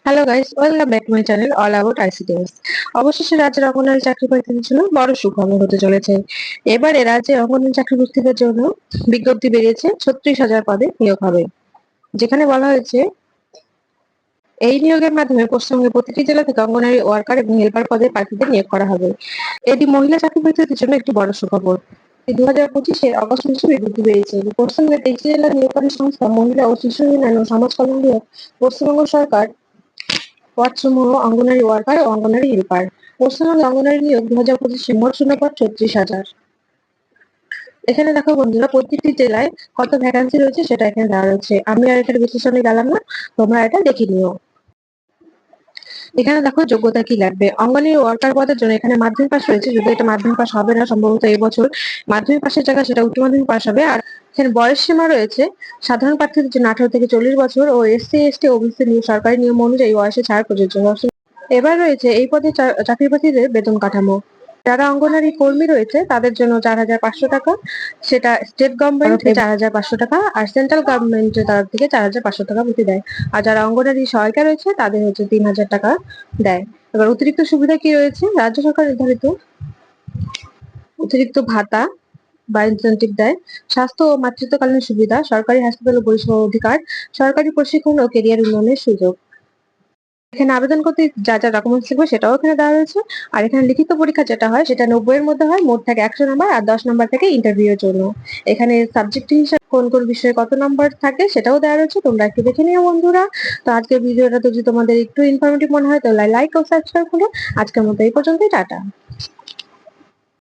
Hello guys, welcome back to my channel all about ICDS. অবশেষে রাজ্যের অঙ্গনওয়াড়ি চাকরি প্রার্থীদের জন্য বড় সুখবর হতে চলেছে। এবারে রাজ্যে অঙ্গনওয়াড়ি চাকরি প্রার্থীদের জন্য বিজ্ঞপ্তি বেরিয়েছে, 36,000 পদে নিয়োগ হবে। যেখানে বলা হয়েছে এই নিয়োগের মাধ্যমে পশ্চিমবঙ্গের প্রতিটি জেলা থেকে অঙ্গনওয়াড়ি ওয়ার্কার এবং হেল্পার পদে প্রার্থীদের নিয়োগ করা হবে। এটি মহিলা চাকরি প্রার্থীদের জন্য একটি বড় সুখবর। 2025-এর অগস্ট মাসে বিজ্ঞপ্তি বেরিয়েছে। পশ্চিমবঙ্গের 23 জেলার নিয়োগকারী সংস্থা মহিলা ও শিশু উন্নয়ন ও সমাজ কল্যাণ বিভাগ, পশ্চিমবঙ্গ সরকার পদসমূহ অঙ্গনারী ওয়ার্কার ও অঙ্গনারী হেল্পার। পশ্চিমবঙ্গে অঙ্গনারী নিয়োগ 2025-এ মোট শূন্যপদ 36,000। এখানে দেখো বন্ধুরা, প্রত্যেকটি জেলায় কত ভ্যাকান্সি রয়েছে সেটা এখানে দেওয়া রয়েছে। আমি আর এটার বিশ্লেষণে গেলাম না, তোমরা এটা দেখে নিও। এখানে দেখো যোগ্যতা কি লাগবে। অঙ্গনারী ওয়ার্কার পদের জন্য এখানে মাধ্যমিক পাস রয়েছে, যদি এটা মাধ্যমিক পাস হবে না সম্ভবত এবছর, মাধ্যমিক পাশের জায়গায় সেটা উচ্চ মাধ্যমিক পাস হবে। আর এখানে বয়স সীমা রয়েছে সাধারণ প্রার্থীদের জন্য 18 থেকে 40 বছর ও এসসি এসটি ওবিসি সরকারি নিয়ম অনুযায়ী বয়সে ছাড় প্রযোজ্য। এবার রয়েছে এই পদে চাকরি প্রার্থীদের বেতন কাঠামো। যারা অঙ্গনারী কর্মী রয়েছে তাদের জন্য 4,500 টাকা, সেটা স্টেট গভর্নমেন্ট 4,500 টাকা আর সেন্ট্রাল গভর্নমেন্টের তরফ থেকে 4,500 টাকা প্রতি দেয়। আর যারা অঙ্গনারী সহায়িকা রয়েছে তাদের হচ্ছে 3,000 টাকা দেয়। এবার অতিরিক্ত সুবিধা কি রয়েছে, রাজ্য সরকার নির্ধারিত অতিরিক্ত ভাতা বা ইনসেনটিভ দেয়, স্বাস্থ্য ও মাতৃত্বকালীন সুবিধা, সরকারি হাসপাতাল ও পরিষেবার অধিকার, সরকারি প্রশিক্ষণ ও কেরিয়ার উন্নয়নের সুযোগ। এখানে আবেদন করতে যা যা ডকুমেন্টস লাগবে সেটাও এখানে দেওয়া রয়েছে। আর এখানে লিখিত পরীক্ষা যেটা হয় সেটা 90 এর মধ্যে হয়, মোট থাকে 100 নাম্বার আর 10 নাম্বার থেকে ইন্টারভিউ এর জন্য। এখানে সাবজেক্ট হিসেবে কোন কোন বিষয়ে কত নাম্বার থাকে সেটাও দেওয়া রয়েছে, তোমরা একটু দেখে নিও বন্ধুরা। তো আজকের ভিডিওটা যদি তোমাদের একটু ইনফরমেটিভ মনে হয় তাহলে লাইক ও সাবস্ক্রাইব করো। আজকের মতো এই পর্যন্তই, টাটা।